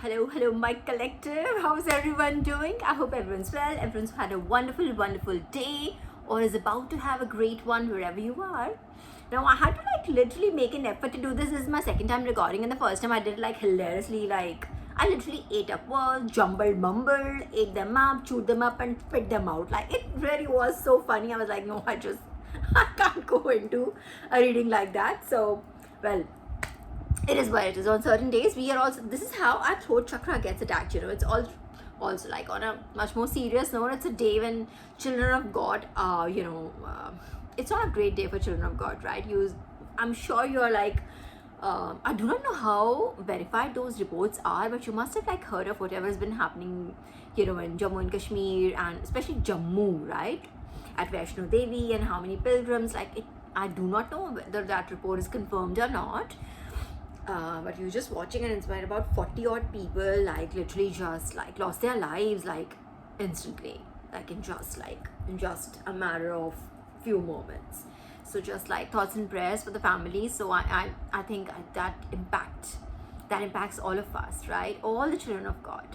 Hello, my collective. How's everyone doing? I hope everyone's well. Everyone's had a wonderful day or is about to have a great one wherever you are. Now, I had to literally make an effort to do this. This is my second time recording, and the first time I did it hilariously. I literally ate up words, jumbled, mumbled, ate them up, chewed them up, and spit them out. It really was so funny. I was like, no, I can't go into a reading like that. So, well, it is what it is. On certain days we are also, this is how our throat chakra gets attacked. It's all also on a much more serious note. It's a day when children of God it's not a great day for children of God, right? I'm sure you're I do not know how verified those reports are, but you must have heard of whatever has been happening in Jammu and Kashmir, and especially Jammu, right, at Vaishno Devi, and how many pilgrims. I do not know whether that report is confirmed or not, but you're just watching and inspired. About 40 odd people literally just lost their lives instantly, in just a matter of few moments. So just thoughts and prayers for the families. So I think that impacts all of us, right? All the children of God.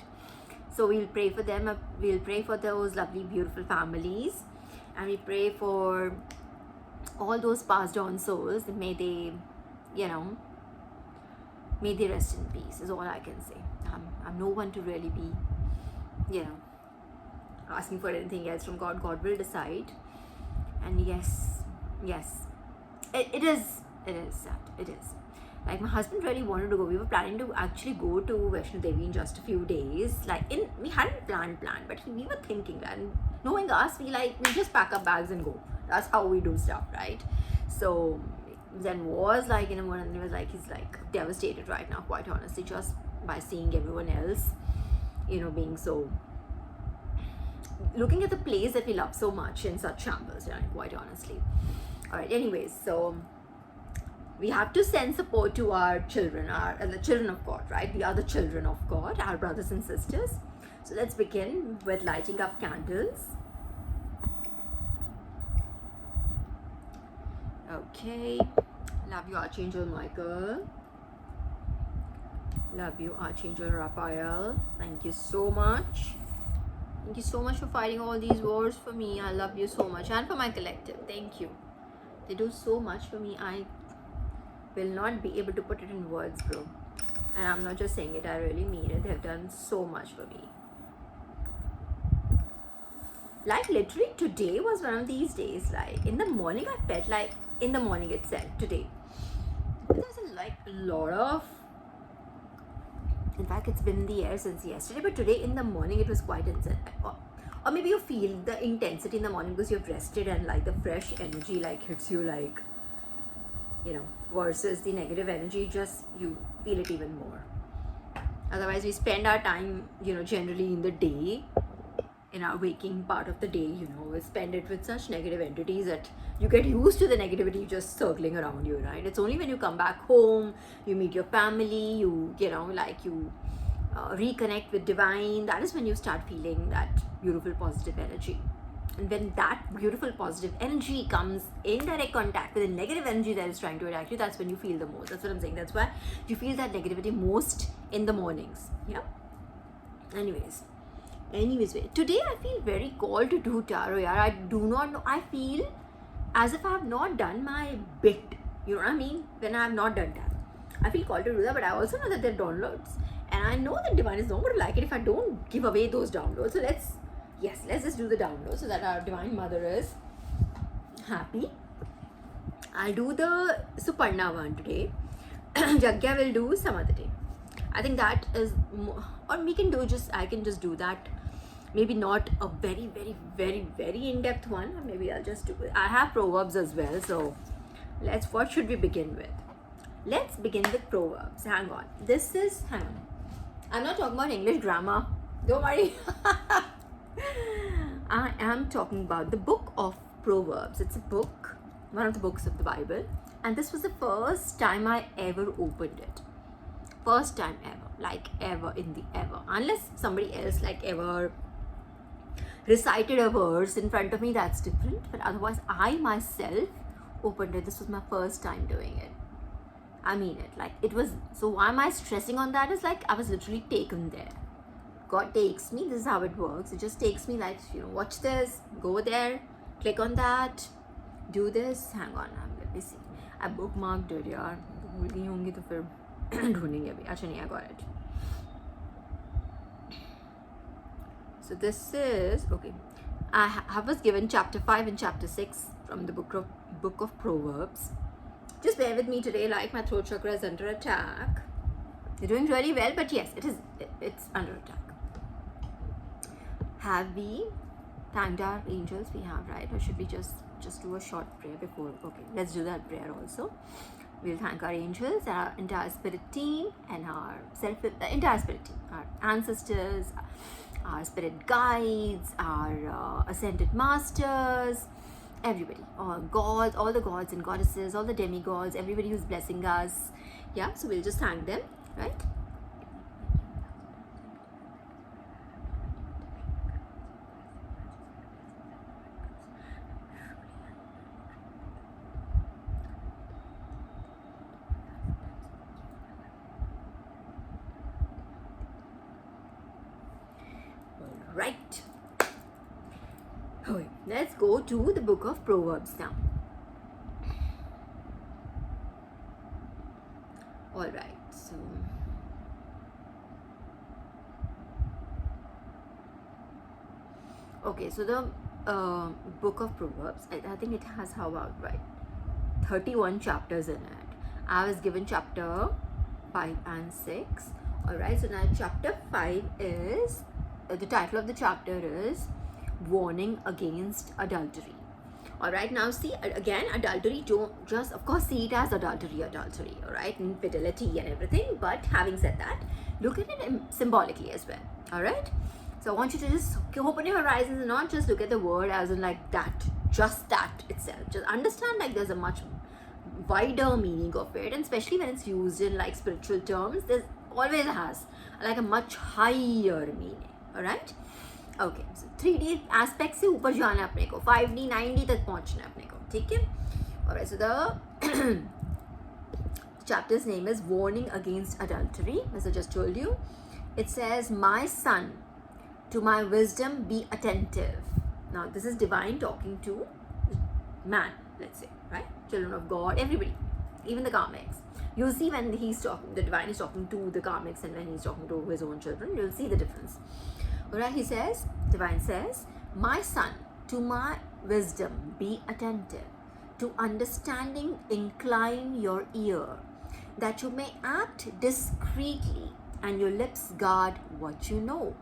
So we'll pray for them. We'll pray for those lovely, beautiful families, and we pray for all those passed on souls. May they, may they rest in peace, is all I can say. I'm no one to really be, asking for anything else from God. God will decide. And yes, it is sad. It is. My husband really wanted to go. We were planning to actually go to Vaishno Devi in just a few days. We hadn't planned, but we were thinking that. And knowing us, we just pack up bags and go. That's how we do stuff, right? So Zen was in a moment, and he was he's devastated right now, quite honestly, just by seeing everyone else, being so, looking at the place that we love so much in such shambles, quite honestly. All right, anyways, so we have to send support to our children, the children of God, right? We are the children of God, our brothers and sisters. So let's begin with lighting up candles. Okay, love you, Archangel Michael. Love you, Archangel Raphael. Thank you so much. Thank you so much for fighting all these wars for me. I love you so much. And for my collective, thank you. They do so much for me. I will not be able to put it in words, bro. And I'm not just saying it, I really mean it. They have done so much for me. Literally today was one of these days. In the morning, I felt in the morning itself, today, there's a lot of, in fact, it's been in the air since yesterday, but today in the morning it was quite intense. Or maybe you feel the intensity in the morning because you've rested, and the fresh energy hits you versus the negative energy, just you feel it even more. Otherwise, we spend our time generally in the day, in our waking part of the day, we spend it with such negative entities that you get used to the negativity just circling around you, right? It's only when you come back home, you meet your family, you reconnect with divine, that is when you start feeling that beautiful positive energy. And when that beautiful positive energy comes in direct contact with the negative energy that is trying to attack you, that's when you feel the most. That's what I'm saying. That's why you feel that negativity most in the mornings. Yeah. Anyways, today I feel very called to do tarot. I do not know. I feel as if I have not done my bit. You know what I mean? When I have not done that, I feel called to do that. But I also know that there are downloads, and I know that divine is not going to like it if I don't give away those downloads. So let's just do the download so that our divine mother is happy. I'll do the Suparna one today. Jagya will do some other day. I think that is more, or we can do I can just do that. Maybe not a very, very, very, very in-depth one. Or maybe I'll just do it. I have Proverbs as well. So what should we begin with? Let's begin with Proverbs. Hang on. I'm not talking about English grammar. Don't worry. I am talking about the book of Proverbs. It's a book, one of the books of the Bible. And this was the first time I ever opened it. First time ever, ever in the ever. Unless somebody else ever recited a verse in front of me, that's different. But otherwise, I myself opened it. This was my first time doing it. I mean it. Like, it was, so why am I stressing on that? Is like, I was literally taken there. God takes me, this is how it works. It just takes me like, watch this, go there, click on that, do this. Hang on, let me see. I bookmarked it, yaar. भूल गई होंगी तो फिर ढूंढेंगे अभी. अच्छा नहीं, I got it. So this is, okay, I was given chapter 5 and chapter 6 from the book of Proverbs. Just bear with me today, like my throat chakra is under attack. You're doing really well, but yes, it's under attack. Have we thanked our angels? We have, right? Or should we just do a short prayer before? Okay, let's do that prayer also. We'll thank our angels, our entire spirit team, and our entire spirit team, our ancestors, our spirit guides, our ascended masters, everybody, all gods, all the gods and goddesses, all the demigods, everybody who's blessing us. Yeah, so we'll just thank them, right? Right. Okay, let's go to the book of Proverbs now. All right, so okay, so the book of Proverbs, I think it has how about, right, 31 chapters in it. I was given chapter 5 and 6. All right, so now chapter 5 is the title of the chapter is Warning Against Adultery. All right, now see, again, adultery, don't just, of course, see it as adultery, all right, infidelity and everything, but having said that, look at it symbolically as well. All right, so I want you to just open your horizons and not just look at the word as in like that, just that itself. Just understand like there's a much wider meaning of it, and especially when it's used in like spiritual terms, there's always has like a much higher meaning. All right, okay, so 3D aspect से ऊपर जाना है अपने को, 5D 9D तक पहुंचना है अपने को, ठीक है? Alright, so the chapter's name is Warning Against Adultery, as I just told you. It says, my son, to my wisdom be attentive. Now this is divine talking to man, let's say, right? Children of God, everybody, even the karmics. You'll see when he's talking, the divine is talking to the karmics, and when he's talking to his own children, you'll see the difference. Alright, he says, divine says, my son, to my wisdom be attentive, to understanding incline your ear, that you may act discreetly, and your lips guard what you know.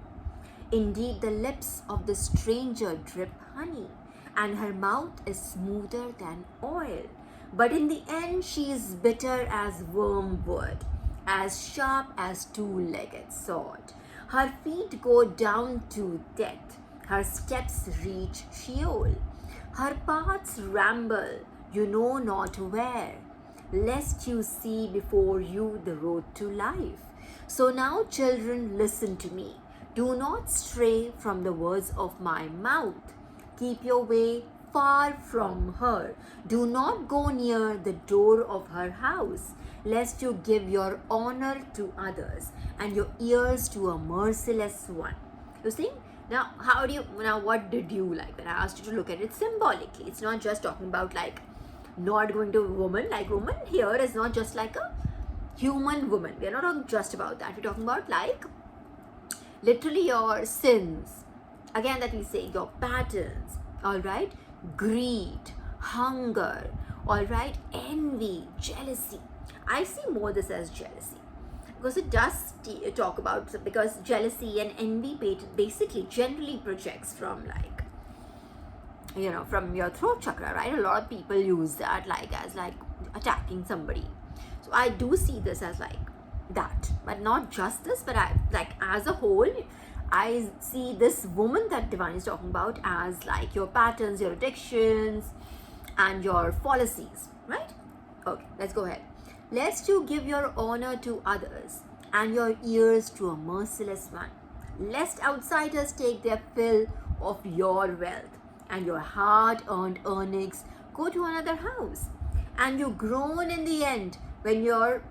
Indeed, the lips of the stranger drip honey, and her mouth is smoother than oil. But in the end, she is bitter as wormwood, as sharp as two-legged sword. Her feet go down to death, her steps reach Sheol. Her paths ramble, you know not where, lest you see before you the road to life. So now, children, listen to me. Do not stray from the words of my mouth. Keep your way far from her. Do not go near the door of her house, lest you give your honor to others and your ears to a merciless one. You see? Now, what did you like? When I asked you to look at it symbolically, it's not just talking about like not going to a woman. Like, woman here is not just like a human woman. We're not talking just about that. We're talking about like literally your sins. Again, that we say your patterns, all right? Greed, hunger, all right? Envy, jealousy. I see more this as jealousy, because it does talk about, because jealousy and envy basically generally projects from like, from your throat chakra, right? A lot of people use that like as like attacking somebody. So I do see this as like that, but not just this, but I like as a whole, I see this woman that divine is talking about as like your patterns, your addictions, and your fallacies, right? Okay, let's go ahead. Lest you give your honor to others and your ears to a merciless one, lest outsiders take their fill of your wealth and your hard-earned earnings go to another house, and you groan in the end when your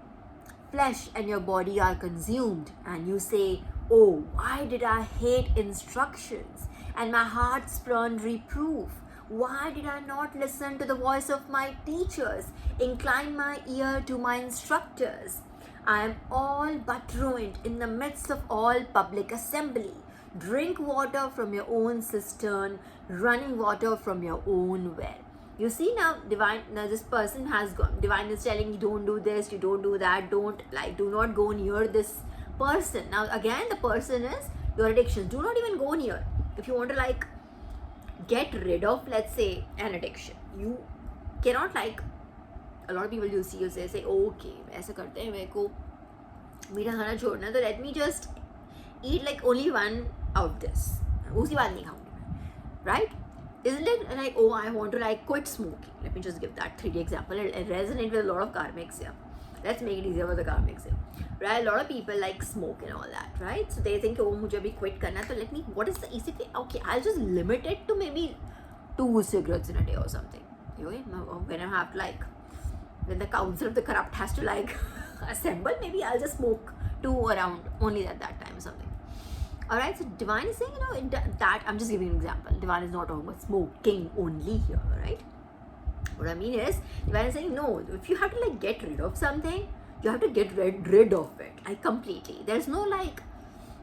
flesh and your body are consumed and you say, oh, why did I hate instructions and my heart spurned reproof? Why did I not listen to the voice of my teachers, incline my ear to my instructors? I am all but ruined in the midst of all public assembly. Drink water from your own cistern, running water from your own well. You see now, this person has gone. Divine is telling you, don't do this, you don't do that, do not go near this person. Now again, the person is your addiction. Do not even go near. If you want to get rid of, let's say, an addiction, you cannot a lot of people you see, you say okay, ऐसा करते हैं, मेरे को मीठा खाना छोड़ना, तो let me just eat only one of this, उसकी बात नहीं खाऊंगी मैं, right? Isn't it like, oh, I want to quit smoking? Let me just give that 3D example. It resonates with a lot of karmics here. Let's make it easier for the karmics here, right? A lot of people smoke and all that, right? So they think, oh, मुझे भी quit करना, so what is the easy way? Okay, I'll just limit it to maybe 2 cigarettes in a day or something. Okay? When I have when the council of the corrupt has to assemble, maybe I'll just smoke 2 around only at that time or something. Alright, so Divine is saying, that I'm just giving an example. Divine is not talking about smoking only here, right? What I mean is, Divine is saying, no, if you have to get rid of something, you have to get rid of it, completely. There's no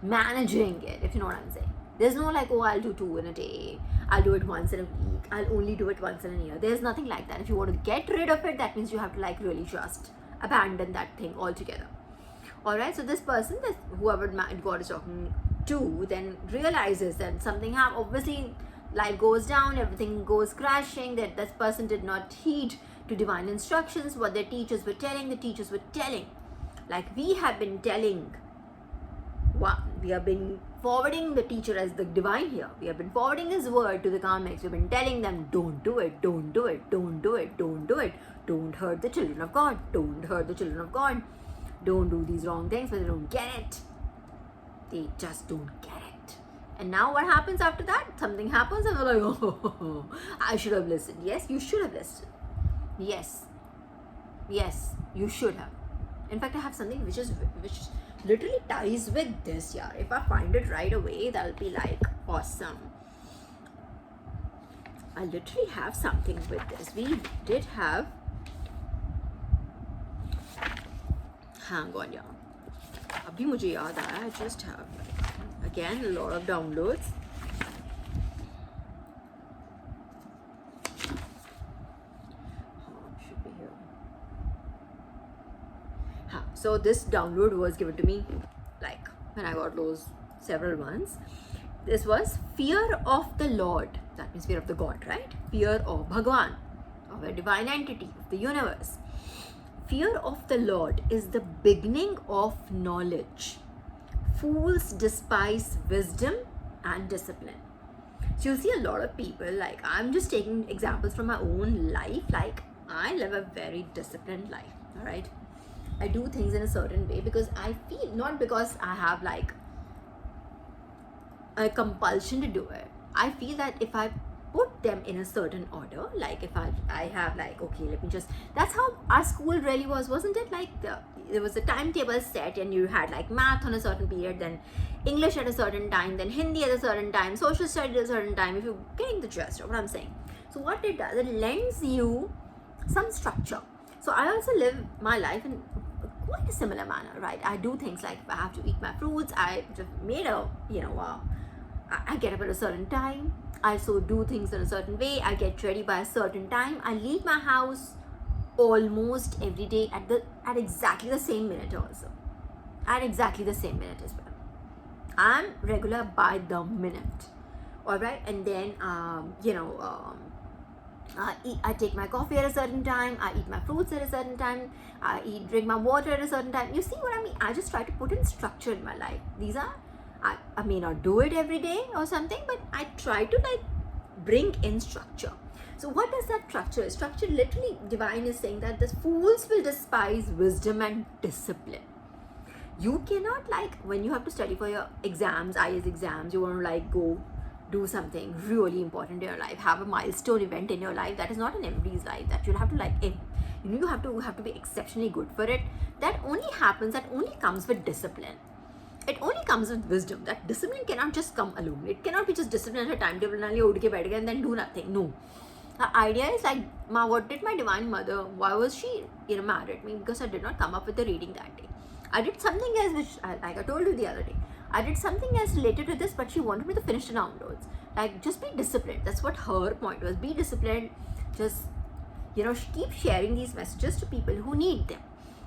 managing it, if you know what I'm saying. There's no oh, I'll do 2 in a day, I'll do it once in a week, I'll only do it once in a year. There's nothing like that. If you want to get rid of it, that means you have to really just abandon that thing altogether. Alright, so this person, whoever God is talking to, then realizes that something happened. Obviously, life goes down, everything goes crashing, that this person did not heed to divine instructions, what their teachers were telling. The teachers were telling, we have been telling, we have been forwarding the teacher as the divine here. We have been forwarding his word to the karmics. We've been telling them, don't do it, don't do it, don't do it, don't do it, don't hurt the children of God, don't hurt the children of God, don't do these wrong things, but they don't get it. They just don't get it. And now what happens after that? Something happens and they're oh, I should have listened. Yes, you should have listened. Yes, you should have. In fact, I have something which literally ties with this, yeah. If I find it right away, that'll be awesome. I literally have something with this. We did have, hang on, yeah. अभी मुझे याद आया, I just have again a lot of downloads. Should be here. So this download was given to me when I got those several ones. This was fear of the Lord. That means fear of the God, right? Fear of Bhagwan, of a divine entity of the universe. Fear of the Lord is the beginning of knowledge. Fools despise wisdom and discipline. So you see a lot of people, I'm just taking examples from my own life. I live a very disciplined life, all right? I do things in a certain way because I feel, not because I have a compulsion to do it. I feel that if I put them in a certain order, if I have okay, let me just, that's how our school really was, wasn't it? There was a timetable set and you had math on a certain period, then English at a certain time, then Hindi at a certain time, social studies at a certain time, if you're getting the gist of what I'm saying. So what it does, it lends you some structure. So I also live my life in quite a similar manner, right? I do things if I have to eat my fruits, I just made I get up at a certain time, I also do things in a certain way, I get ready by a certain time, I leave my house almost every day at exactly the same minute also. At exactly the same minute as well. I'm regular by the minute. Alright, and then I take my coffee at a certain time, I eat my fruits at a certain time, I drink my water at a certain time. You see what I mean? I just try to put in structure in my life. These are, I may not do it every day or something, but I try to bring in structure. So what does that structure? Structure literally, divine is saying that the fools will despise wisdom and discipline. You cannot when you have to study for your exams, IAS exams, you want to go do something really important in your life, have a milestone event in your life that is not in everybody's life, that you'll have to you have to be exceptionally good for it. That only comes with discipline. It only comes with wisdom. That discipline cannot just come alone. It cannot be just discipline at a timetable and then do nothing. No. The idea is like, what did my divine mother, why was she mad at me? Because I did not come up with the reading that day. I did something else, which like I told you the other day, I did something else related to this, but she wanted me to finish the downloads. Like, just be disciplined. That's what her point was. Be disciplined. Just keep sharing these messages to people who need them,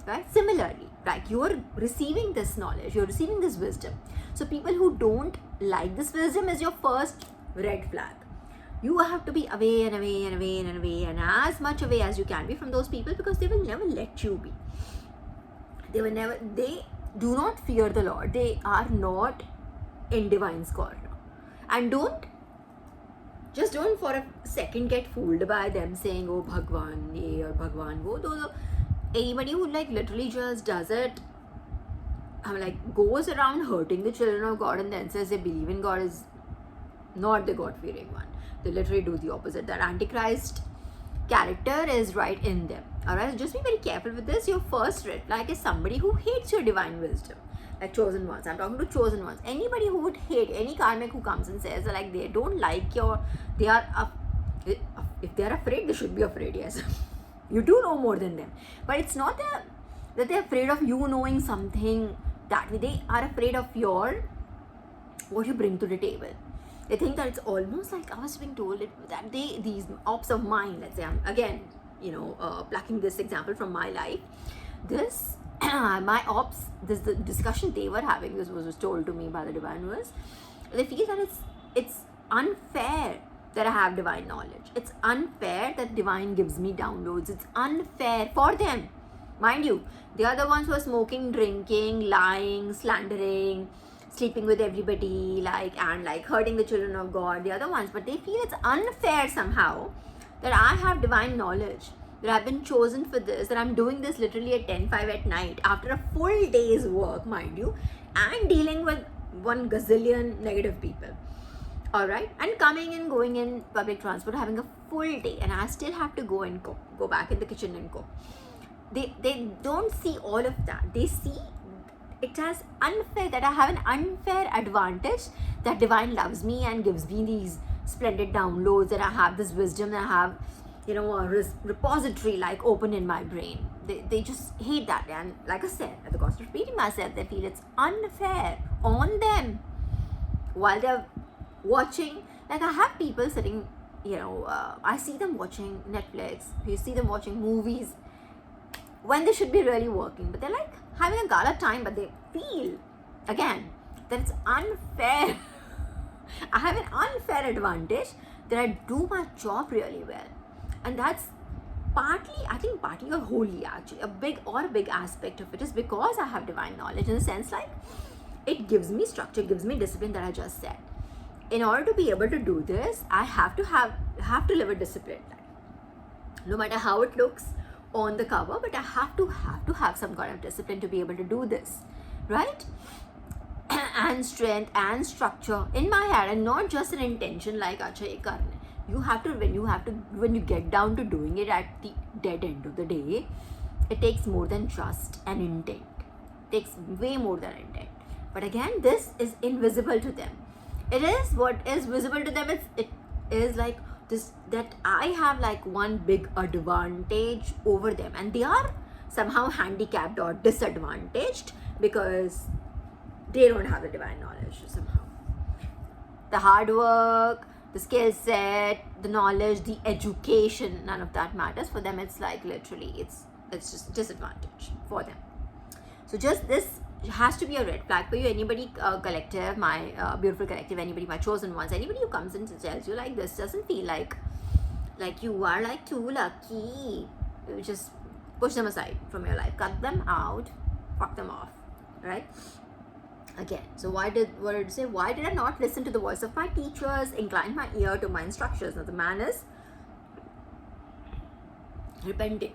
right? Similarly, like, you're receiving this knowledge, you're receiving this wisdom. So people who don't like this wisdom is your first red flag. You have to be away and away and away and away, and as much away as you can be from those people, because they will never let you be. They do not fear the Lord. They are not in divine's corner. And don't for a second get fooled by them saying, oh Bhagwan ye or Bhagwan wo. Though anybody who like literally just does it, goes around hurting the children of God and then says they believe in God, is not the God-fearing one. They literally do the opposite. That Antichrist character is right in them. Alright, just be very careful with this. Your first red flag is somebody who hates your divine wisdom. Like chosen ones. I'm talking to chosen ones. Anybody who would hate, any karmic who comes and says like they don't like if they are afraid, they should be afraid, yes. You do know more than them. But it's not that they're afraid of you knowing something that way. They are afraid of what you bring to the table. They think that it's almost like I was being told that these ops of mine, let's say, I'm again, plucking this example from my life. This, my ops, the discussion they were having, this was told to me by the divine, was they feel that it's unfair that I have divine knowledge. It's unfair that divine gives me downloads. It's unfair for them. Mind you, they are the ones who are smoking, drinking, lying, slandering, sleeping with everybody, and hurting the children of God. They are the ones, but they feel it's unfair somehow that I have divine knowledge, that I've been chosen for this, that I'm doing this literally at 10:05 at night after a full day's work, mind you, and dealing with 1 gazillion negative people. Alright, and coming and going in public transport, having a full day, and I still have to go and cook, go back in the kitchen and cook. They don't see all of that. They see it as unfair, that I have an unfair advantage, that divine loves me and gives me these splendid downloads, that I have this wisdom, that I have a repository open in my brain. They just hate that, and like I said, at the cost of repeating myself, they feel it's unfair on them while they're watching. I have people sitting, I see them watching Netflix, you see them watching movies when they should be really working, but they're having a gala time, but they feel again that it's unfair. I have an unfair advantage that I do my job really well, and that's partly or wholly, actually a big aspect of it is because I have divine knowledge, in the sense it gives me structure, gives me discipline, that I just said. In order to be able to do this, I have to live a disciplined life, no matter how it looks on the cover, but I have to have some kind of discipline to be able to do this, right? And strength and structure in my head, and not just an intention like acha ye karna. When you get down to doing it at the dead end of the day, it takes more than just an intent. It takes way more than intent. But again, this is invisible to them. It is what is visible to them. It is like this, that I have one big advantage over them, and they are somehow handicapped or disadvantaged because they don't have the divine knowledge somehow. The hard work, the skill set, the knowledge, the education, none of that matters for them. It's literally, it's just disadvantage for them. So just this has to be a red flag for you. Anybody collective, my beautiful collective, anybody, my chosen ones, anybody who comes in and tells you this, doesn't feel like you are too lucky, you just push them aside from your life, cut them out, fuck them off, right? Again, so what did it say? Why did I not listen to the voice of my teachers, incline my ear to my instructions? Now the man is repenting.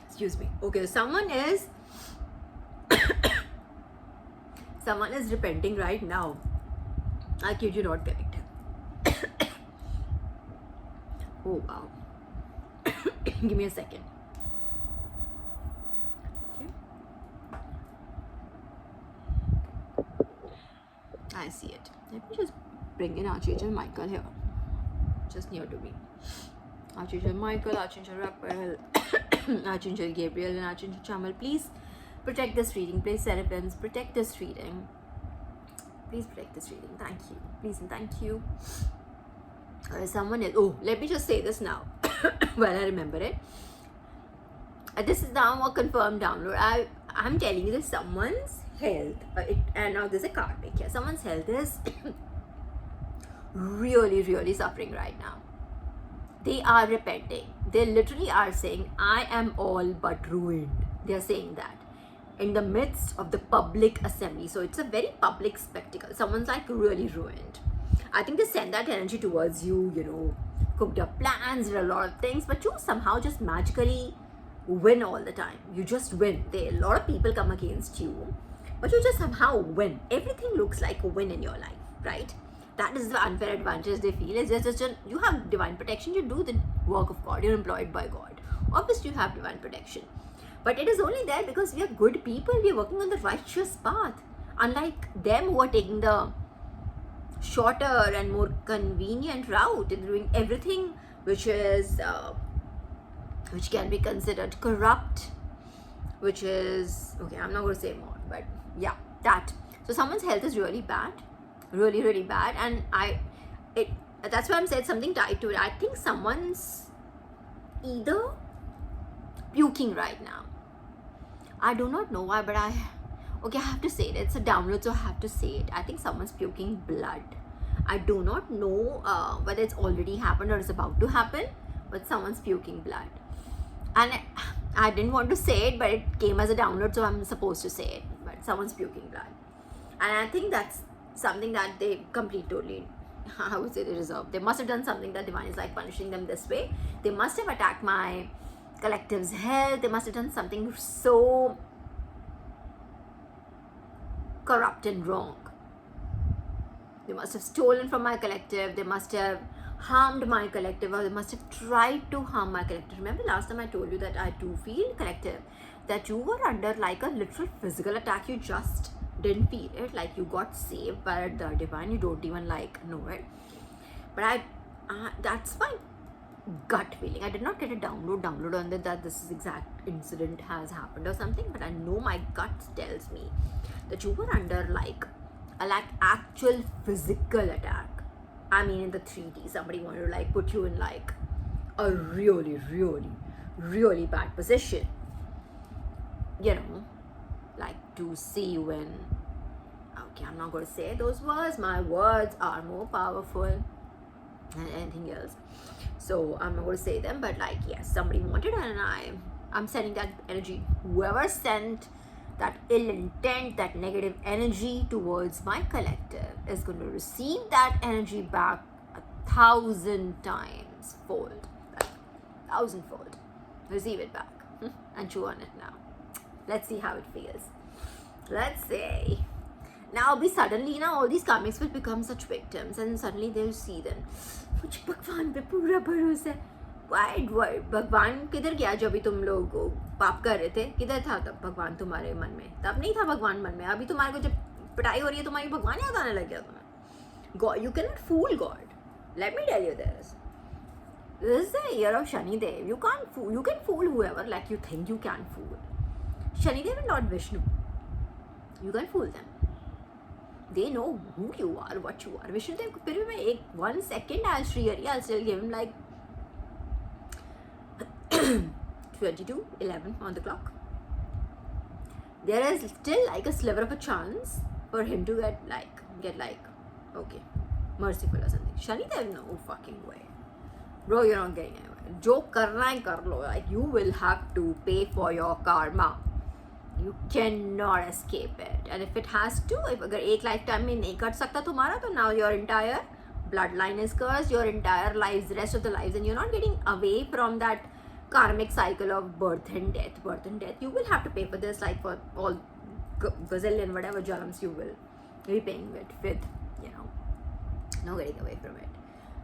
Excuse me. Okay, someone is repenting right now. I kid you not, collective. Oh wow. Give me a second. I see it. Let me just bring in Archangel Michael here, just near to me. Archangel Michael, Archangel Raphael, Archangel Gabriel, and Archangel Chamal. Please protect this reading. Please, seraphims, protect this reading. Please protect this reading. Thank you. Please and thank you. Someone else. Oh, let me just say this now. When I remember it. This is now a confirmed download. I'm telling you that someone's health, and now there's a karmic here. Someone's health is really, really suffering right now. They are repenting. They literally are saying, I am all but ruined. They are saying that in the midst of the public assembly. So it's a very public spectacle. Someone's like really ruined. I think they send that energy towards you, you know, cooked up plans, did a lot of things, but you somehow just magically win all the time. You just win. A lot of people come against you, but you just somehow win. Everything looks like a win in your life, right? That is the unfair advantage they feel. Is just you have divine protection. You do the work of God. You're employed by God. Obviously, you have divine protection. But it is only there because we are good people. We are working on the righteous path. Unlike them who are taking the shorter and more convenient route and doing everything which is which can be considered corrupt, which is okay. I'm not going to say more, but yeah, that. So someone's health is really bad, really, really bad, and that's why I'm saying something tied to it. I think someone's either puking right now. I do not know why, but I have to say it. It's a download, so I have to say it. I think someone's puking blood. I do not know whether it's already happened or it's about to happen, but someone's puking blood. And I didn't want to say it, but it came as a download, so I'm supposed to say it. But someone's puking blood. And I think that's something that they totally, I would say they deserve. They must have done something that divine is like punishing them this way. They must have attacked my collective's health. They must have done something so corrupt and wrong. They must have stolen from my collective. They must have harmed my collective, or they must have tried to harm my collective. Remember last time I told you that I do feel, collective, that you were under like a literal physical attack. You just didn't feel it, like you got saved by the divine. You don't even like know it. But that's my gut feeling. I did not get a download on that this is exact incident has happened or something, but I know my gut tells me that you were under like actual physical attack. I mean, in the 3D, somebody wanted to like put you in like a really, really, really bad position. You know, like to see you in. Okay, I'm not going to say those words. My words are more powerful than anything else. So I'm not going to say them, but like, yes, somebody wanted, and I'm sending that energy. Whoever sent that ill intent, that negative energy towards my collective is going to receive that energy back 1,000 times fold. 1,000-fold. Receive it back and chew on it now. Let's see how it feels. Let's see. Now, suddenly, all these karmics will become such victims, and suddenly they'll see them. मुझे भगवान पे पूरा भरोसा है. Why? भगवान किधर गया जब भी तुम लोग पाप कर रहे थे? किधर था तब भगवान तुम्हारे मन में? तब नहीं था भगवान मन में. अभी तुम्हारे को जब पिटाई हो रही है, तुम्हारी भगवान याद आने लग गया तुम्हें. God, you cannot fool God. Let me tell you this. This is the year of Shani Dev. You can fool whoever like you think you can fool. Shani Dev and Lord Vishnu. You can fool them. They know who you are, what you are. Vishnu Dev, फिर भी 1 second I'll still give him like 22:11 on the clock. There is still like a sliver of a chance for him to get like okay, merciful or something. Shani Dev, no fucking way. Bro, you're not getting anywhere. Jo karna hai kar lo. Like, you will have to pay for your karma. You cannot escape it. And if it has to, if अगर एक lifetime में नहीं cut सकता तुम्हारा, तो now your entire bloodline is cursed, your entire lives, rest of the lives, and you're not getting away from that karmic cycle of birth and death. You will have to pay for this, like for all gazillion whatever jalams you will be paying with, you know, no getting away from it.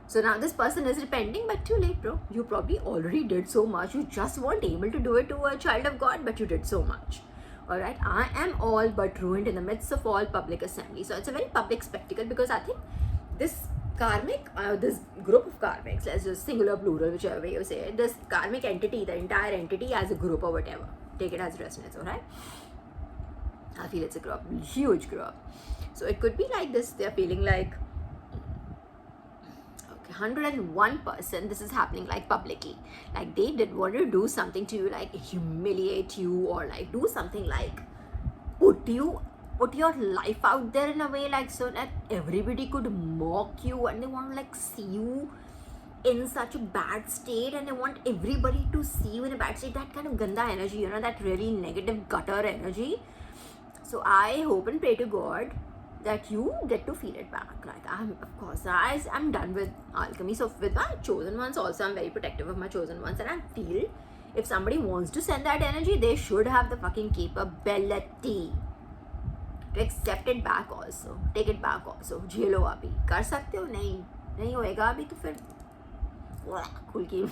So now this person is repenting, but too late, bro. You probably already did so much. You just weren't able to do it to a child of God, but you did so much. All right, I am all but ruined in the midst of all public assembly. So it's a very public spectacle, because I think this karmic, this group of karmics, let's just singular, plural, whichever way you say it, this karmic entity, the entire entity as a group or whatever, take it as resonance. All right, I feel it's a group, huge group. So it could be like this. They're feeling like, 101% this is happening like publicly, like they did want to do something to you, like humiliate you, or like do something like put your life out there in a way, like so that everybody could mock you, and they want to like see you in such a bad state, and they want everybody to see you in a bad state, that kind of ganda energy, you know, that really negative gutter energy. So I hope and pray to God that you get to feel it back. Like I'm done with alchemy. So with my chosen ones also, I'm very protective of my chosen ones, and I feel if somebody wants to send that energy, they should have the fucking capability to accept it back also, take it back also. झेलो अभी कर सकते हो, नहीं होएगा अभी तो फिर खुल की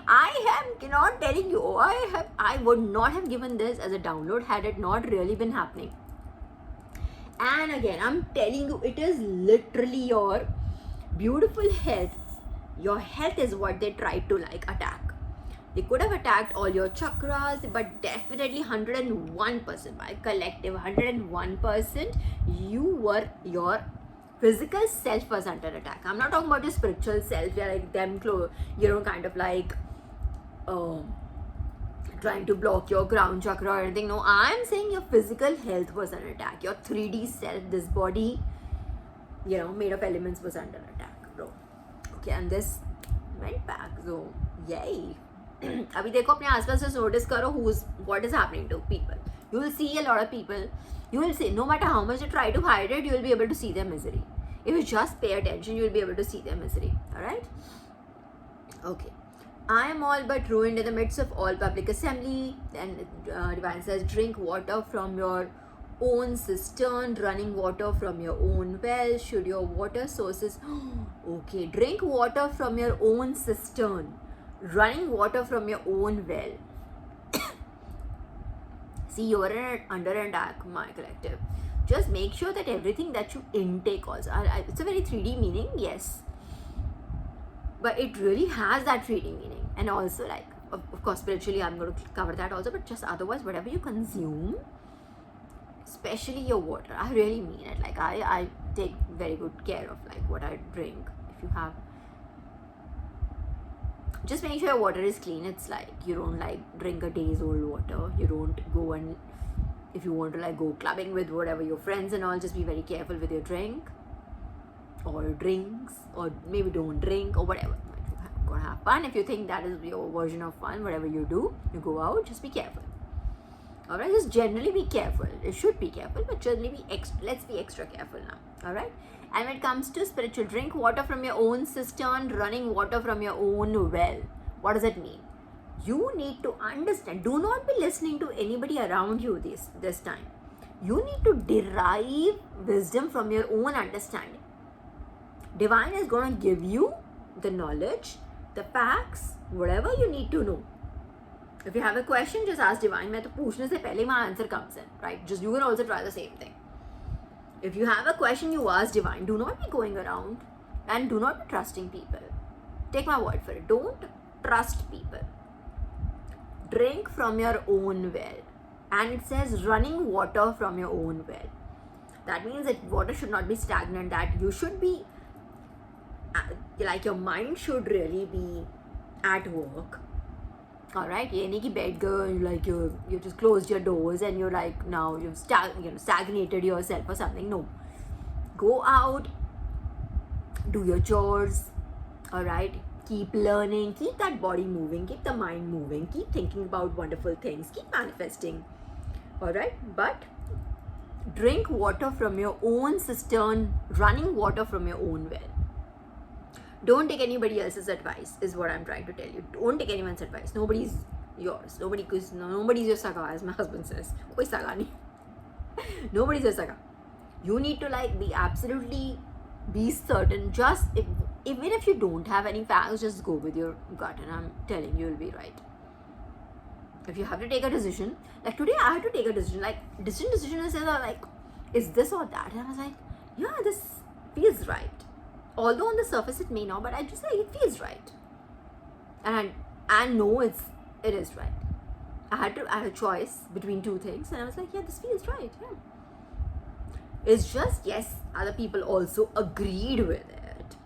I am not telling you, I would not have given this as a download had it not really been happening. And again, I'm telling you, it is literally your beautiful health. Your health is what they tried to like attack. They could have attacked all your chakras, but definitely 101% by collective 101%, you were your physical self was under attack. I'm not talking about your spiritual self, you're like them kind of like trying to block your crown chakra or anything. No, I'm saying your physical health was under attack. Your 3D self, this body, made of elements, was under attack, bro. Okay, and this went back. So, yay. अभी देखो अपने आसपास से notice करो what is happening to people. You will see a lot of people. You will see, no matter how much you try to hide it, you will be able to see their misery. If you just pay attention, you will be able to see their misery. Alright? Okay. I am all but ruined in the midst of all public assembly. And Divine says, drink water from your own cistern, running water from your own well. Should your water sources... okay, drink water from your own cistern, running water from your own well. See, you are under attack, my collective. Just make sure that everything that you intake also, it's a very 3D meaning, yes. But it really has that 3D meaning. And also, like, of course, spiritually, I'm going to cover that also. But just otherwise, whatever you consume, especially your water, I really mean it. Like, I take very good care of, like, what I drink. If you have... just make sure your water is clean. It's like, you don't, like, drink a day's old water. You don't go and... if you want to, like, go clubbing with whatever your friends and all, just be very careful with your drink. Or drinks, or maybe don't drink, or whatever. You're gonna have fun. If you think that is your version of fun, whatever you do, you go out, just be careful. Alright, just generally be careful. You should be careful, but generally let's be extra careful now. Alright, and when it comes to spiritual, drink water from your own cistern, running water from your own well. What does it mean? You need to understand. Do not be listening to anybody around you this time. You need to derive wisdom from your own understanding. Divine is going to give you the knowledge, the facts, whatever you need to know. If you have a question, just ask Divine. मैं तो पूछने से पहले my answer comes in, right? Just you can also try the same thing. If you have a question, you ask Divine. Do not be going around and do not be trusting people. Take my word for it. Don't trust people. Drink from your own well. And it says running water from your own well. That means that water should not be stagnant, that you should be like your mind should really be at work. Alright, ye nahi ki bed girl, like you just closed your doors and you're like now you've stagnated yourself or something. No, go out, do your chores. Alright, keep learning, keep that body moving, keep the mind moving, keep thinking about wonderful things, keep manifesting. Alright, but drink water from your own cistern, running water from your own well. Don't take anybody else's advice, is what I'm trying to tell you. Don't take anyone's advice. Nobody's yours. Nobody's your saga, as my husband says. Koi saga nahi. Nobody's your saga. You need to like be certain. Just even if you don't have any facts, just go with your gut, and I'm telling you, you'll be right. If you have to take a decision, like today I had to take a decision, like decision is like, is this or that? And I was like, yeah, this feels right. Although on the surface it may not, but I just like, it feels right. And I know it is right. I had a choice between two things, and I was like, yeah, this feels right. Yeah. It's just, yes, other people also agreed with it.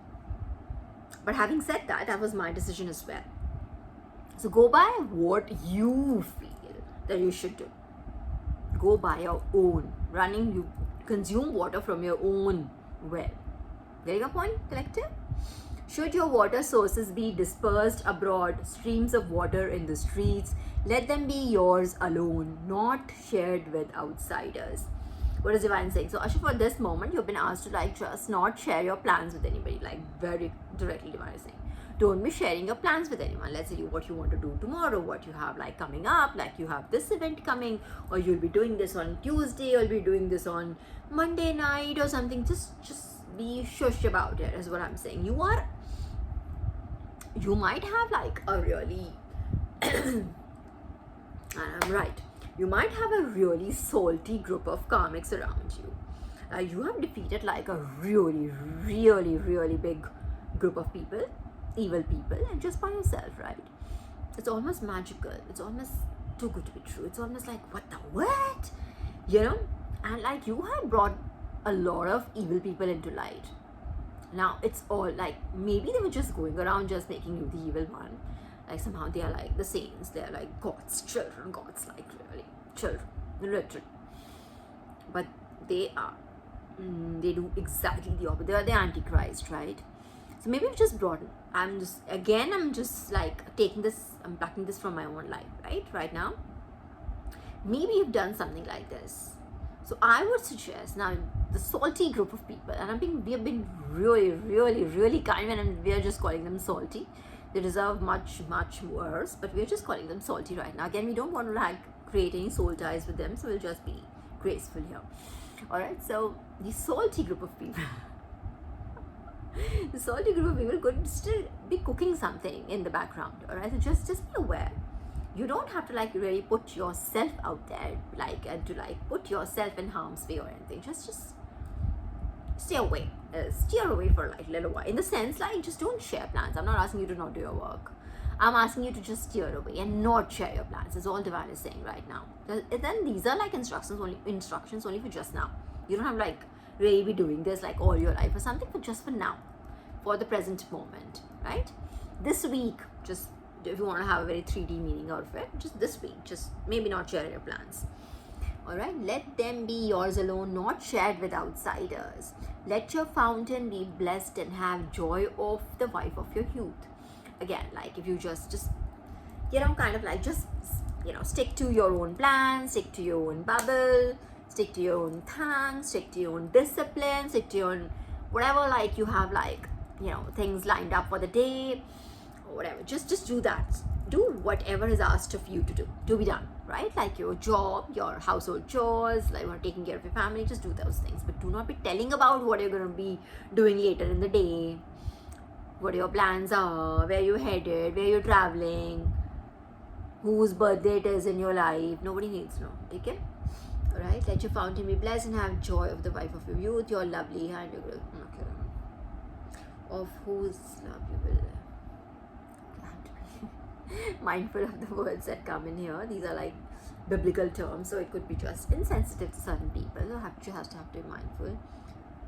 But having said that, that was my decision as well. So go by what you feel that you should do. Go by your own. You consume water from your own well. Getting a point, collective? Should your water sources be dispersed abroad, streams of water in the streets, let them be yours alone, not shared with outsiders. What is Divine saying? So Asha, for this moment, you've been asked to like just not share your plans with anybody, like very directly Divine is saying. Don't be sharing your plans with anyone. Let's say what you want to do tomorrow, what you have like coming up, like you have this event coming, or you'll be doing this on Tuesday, or you'll be doing this on Monday night or something. Just be shush about it is what I'm saying. You might have like a really and I'm right. You might have a really salty group of karmics around you. You have defeated like a really, really, really big group of people, evil people, and just by yourself, right? It's almost magical. It's almost too good to be true. It's almost like, what? You know? And like you have brought a lot of evil people into light. Now it's all like, maybe they were just going around just making you the evil one. Like somehow they are like the saints, they are like God's children, God's like really children, literally. But they do exactly the opposite. They are the Antichrist, right? So maybe we just brought, I'm just like taking this, I'm plucking this from my own life, right now. Maybe you've done something like this. So I would suggest now the salty group of people, and we have been really, really, really kind, and we are just calling them salty. They deserve much, much worse, but we're just calling them salty right now. Again, we don't want to like create any soul ties with them, so we'll just be graceful here. Alright, so the salty group of people the salty group of people could still be cooking something in the background. Alright, so just be aware. You don't have to like really put yourself out there like and to like put yourself in harm's way or anything. Just stay away. Steer away for like a little while. In the sense, like, just don't share plans. I'm not asking you to not do your work. I'm asking you to just steer away and not share your plans. That's all Divine is saying right now. Then these are like instructions only for just now. You don't have like really be doing this like all your life or something, but just for now, for the present moment, right? This week, just if you want to have a very 3D meaning out of it, just this week, just maybe not share your plans. Alright, let them be yours alone, not shared with outsiders. Let your fountain be blessed and have joy of the wife of your youth. Again, like if you just kind of like just stick to your own plan, stick to your own bubble, stick to your own thanks, stick to your own discipline, stick to your own whatever, like you have like things lined up for the day or whatever. Just do that. Do whatever is asked of you to be done, right? Like your job, your household chores, like you're taking care of your family, just do those things. But do not be telling about what you're going to be doing later in the day, what your plans are, where you're headed, where you're traveling, whose birthday it is in your life. Nobody needs to know, okay? Alright, let your fountain be blessed and have joy of the wife of your youth, your lovely hand, your girl, of whose love you will mindful of the words that come in here. These are like biblical terms, so it could be just insensitive to certain people. So you have to be mindful.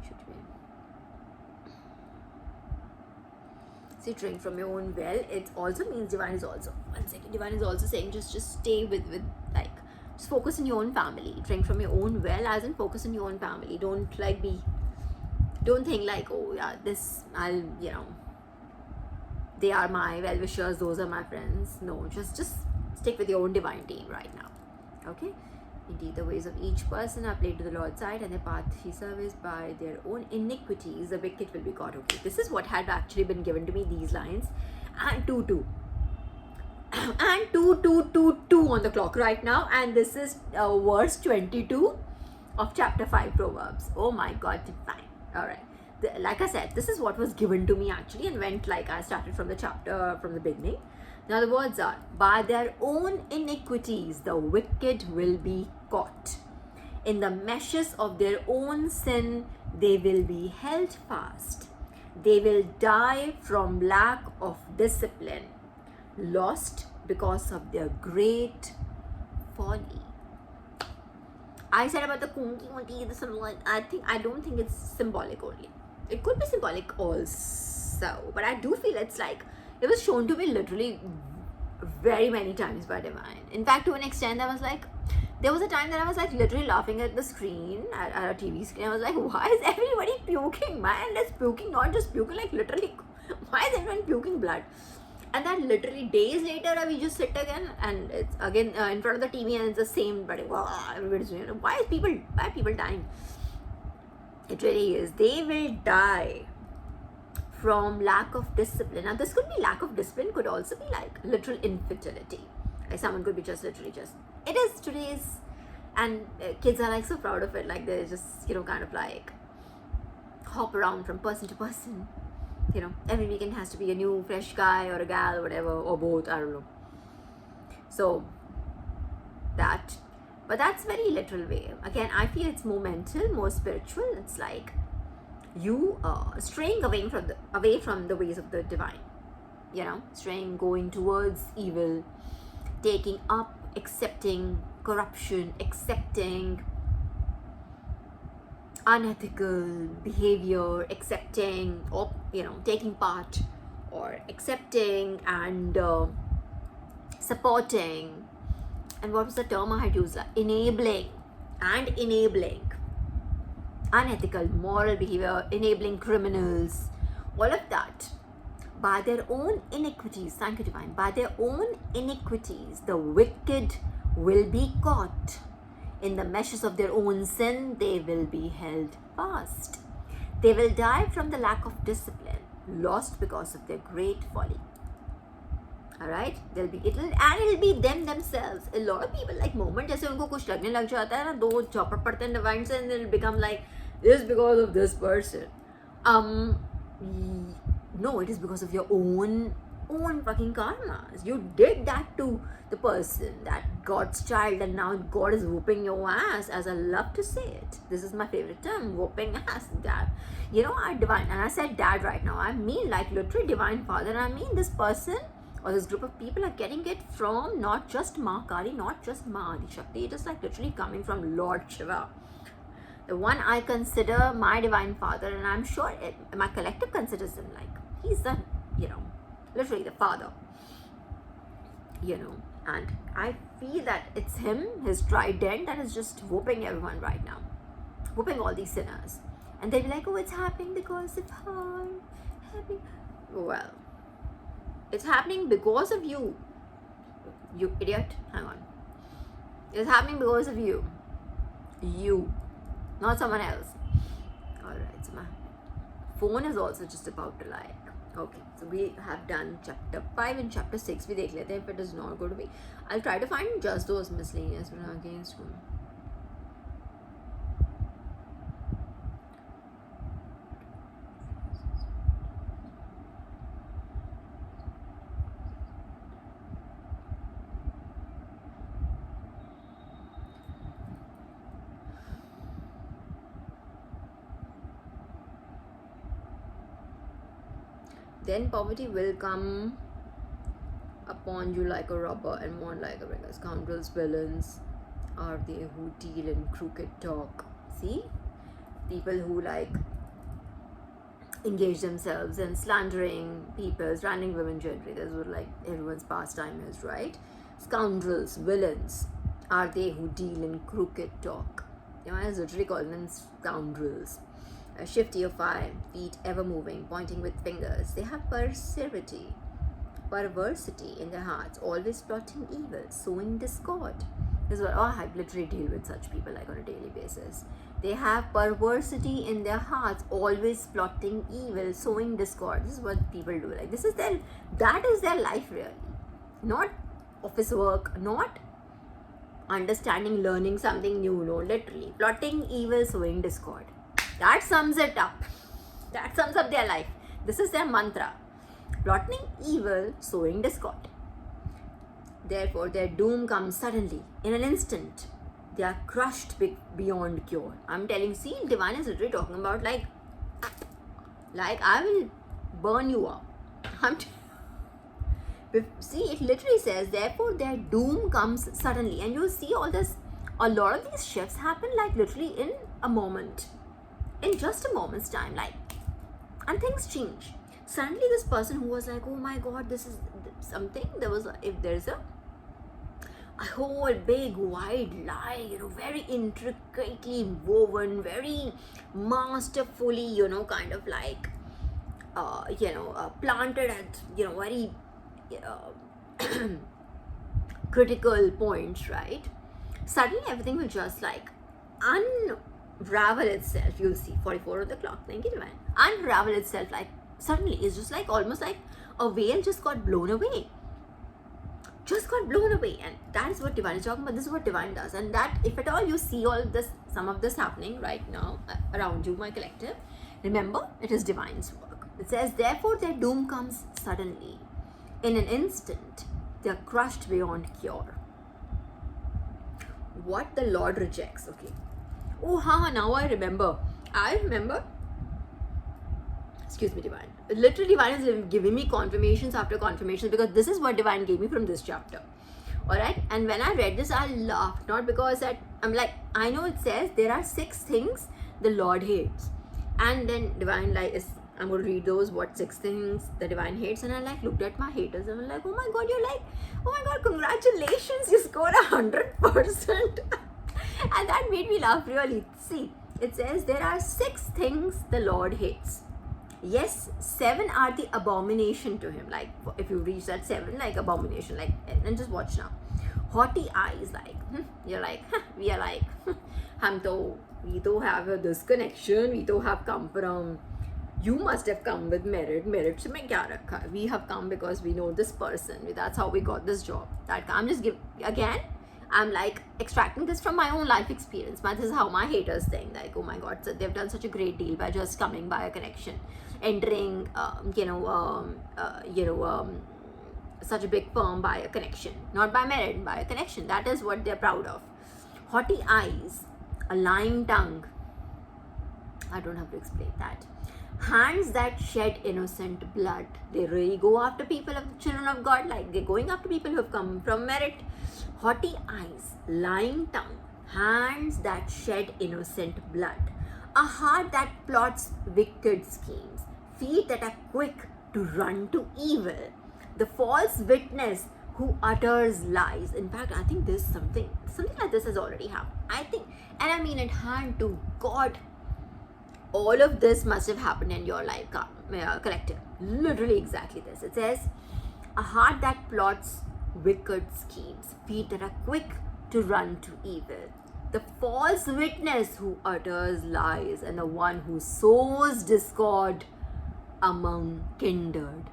Should be. See, drink from your own well. It also means Divine is also saying just stay with like just focus on your own family. Drink from your own well, as in focus on your own family. Don't think like, oh yeah, this they are my well-wishers, those are my friends. No, just stick with your own divine team right now. Okay? Indeed, the ways of each person are played to the Lord's side, and the path he serves by their own iniquities, the wicked will be caught. Okay, this is what had actually been given to me, these lines. And 2 and 2 on the clock right now, and this is verse 22 of chapter 5 Proverbs. Oh my God, divine. Alright. Like I said, this is what was given to me actually, and went like I started from the chapter from the beginning. Now the words are, by their own iniquities the wicked will be caught. In the meshes of their own sin they will be held fast. They will die from lack of discipline, lost because of their great folly. I said about the kunti, this like I don't think it's symbolic only. It could be symbolic also, but I do feel it's like it was shown to be literally very many times by divine. In fact, to an extent, there was a time that I was like literally laughing at the screen, at a TV screen. I was like, why is everybody puking, man? That's puking, not just puking, like literally, why is everyone puking blood? And then literally days later, we just sit again and it's again in front of the TV and it's the same, but everybody's doing it. Why are people dying? It really is. They will die from lack of discipline. Now this could be lack of discipline, could also be like literal infertility. Like someone could be just literally just, it is today's, and kids are like so proud of it, like they just, kind of like hop around from person to person. Every weekend has to be a new fresh guy or a gal or whatever, or both, I don't know. So but that's very literal way. Again, I feel it's more mental, more spiritual. It's like you straying away from the ways of the divine, straying, going towards evil, taking up, accepting corruption, accepting unethical behavior, accepting, or taking part, or accepting and supporting, and what was the term I had used? Enabling unethical moral behavior, enabling criminals, all of that. By their own iniquities, thank you divine, by their own iniquities the wicked will be caught. In the meshes of their own sin they will be held fast. They will die from the lack of discipline, lost because of their great folly. Alright, it'll be them themselves. A lot of people, like moment जैसे उनको कुछ लगने लग जाता है ना, दो चौपट पड़ते हैं divine से, and it'll become like this because of this person. No, it is because of your own fucking karmas. You did that to the person, that God's child, and now God is whooping your ass, as I love to say it. This is my favorite term, whooping ass, dad. Our divine, and I said dad right now, I mean like literally divine father, and I mean this person or this group of people are getting it from not just Ma Kali, not just Ma Adi Shakti, it is like literally coming from Lord Shiva. The one I consider my divine father, and I'm sure my collective considers him like, he's the, literally the father, and I feel that it's him, his trident, that is just whooping everyone right now, whooping all these sinners, and they'll be like, oh, it's happening because of her. Well, it's happening because of you idiot, hang on. It's happening because of you, not someone else. Alright, so my phone is also just about to like, okay, so we have done chapter 5 and chapter 6. We dekh lete hain. If it is not going to be, I'll try to find just those miscellaneous against whom. Then poverty will come upon you like a robber and mourn like a beggar. Scoundrels, villains are they who deal in crooked talk. See? People who like engage themselves in slandering people, slandering women generally. That's what like everyone's pastime is, right? Scoundrels, villains are they who deal in crooked talk. I was literally calling them scoundrels. Shifty of eye, feet ever moving, pointing with fingers. They have perversity in their hearts, always plotting evil, sowing discord. This is what I literally deal with such people like on a daily basis. They have perversity in their hearts, always plotting evil, sowing discord. This is what people do. Like that is their life really. Not office work, not understanding, learning something new, no, literally plotting evil, sowing discord. That sums it up. That sums up their life. This is their mantra. Plotting evil, sowing discord. Therefore, their doom comes suddenly, in an instant. They are crushed beyond cure. I'm telling, see, divine is literally talking about like I will burn you up. See, it literally says, therefore their doom comes suddenly. And you'll see all this, a lot of these shifts happen like literally in a moment, in just a moment's time, like, and things change. Suddenly this person who was like, oh my god, this is something, there was, if there's a whole big wide lie, very intricately woven, very masterfully, kind of like planted at very critical points, right? Suddenly everything will just like unravel itself. You'll see 44 on the clock. Thank you, divine. Unravel itself, like suddenly it's just like almost like a veil just got blown away. And that is what divine is talking about. This is what divine does. And that, if at all you see all this, some of this happening right now around you, my collective, remember, it is divine's work. It says, therefore their doom comes suddenly, in an instant. They are crushed beyond cure. What the Lord rejects. Okay. Oh, now I remember. Excuse me, divine. Literally, divine is giving me confirmations after confirmations, because this is what divine gave me from this chapter. Alright? And when I read this, I laughed. Not because I'm like, I know it says there are 6 things the Lord hates. And then divine I'm going to read those, what 6 things the divine hates. And I looked at my haters and I'm like, oh my god, congratulations, you scored 100%. And that made me laugh really. See, it says there are 6 things the Lord hates. Yes, 7 are the abomination to him. Like, if you reach that 7, like abomination, like, and just watch now. Haughty eyes, like, you're like, we are like, we don't have this connection, we don't have come from, you must have come with merit se main kya rakha. We have come because we know this person, that's how we got this job. I'm like extracting this from my own life experience. But this is how my haters think, like, oh my god, so they've done such a great deal by just coming by a connection, entering such a big firm by a connection, not by merit, by a connection. That is what they're proud of. Haughty eyes, a lying tongue, I don't have to explain that. Hands that shed innocent blood. They really go after people of the children of God, like they're going after people who have come from merit. Haughty eyes, lying tongue, hands that shed innocent blood, a heart that plots wicked schemes, feet that are quick to run to evil, the false witness who utters lies. In fact, I think there's something like this has already happened. I think, and I mean it, hand to God, all of this must have happened in your life, collective. Literally exactly this. It says, a heart that plots wicked schemes, feet that are quick to run to evil, the false witness who utters lies, and the one who sows discord among kindred.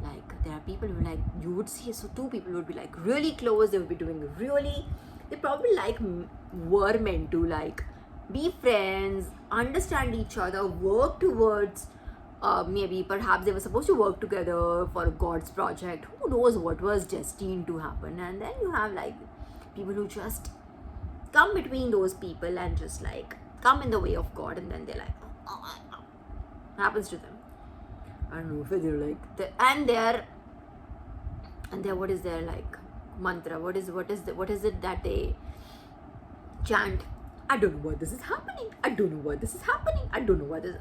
Like, there are people who, like, you would see, so 2 people would be like really close, they would be doing really, they probably were meant to like be friends, understand each other, work towards, maybe perhaps they were supposed to work together for God's project. Who knows what was destined to happen? And then you have like people who just come between those people and just like come in the way of God, and then they're like, happens to them. I don't know if they're like, and their what is their like mantra? What is it that they chant? I don't know why this is happening. I don't know why this is happening. I don't know why this.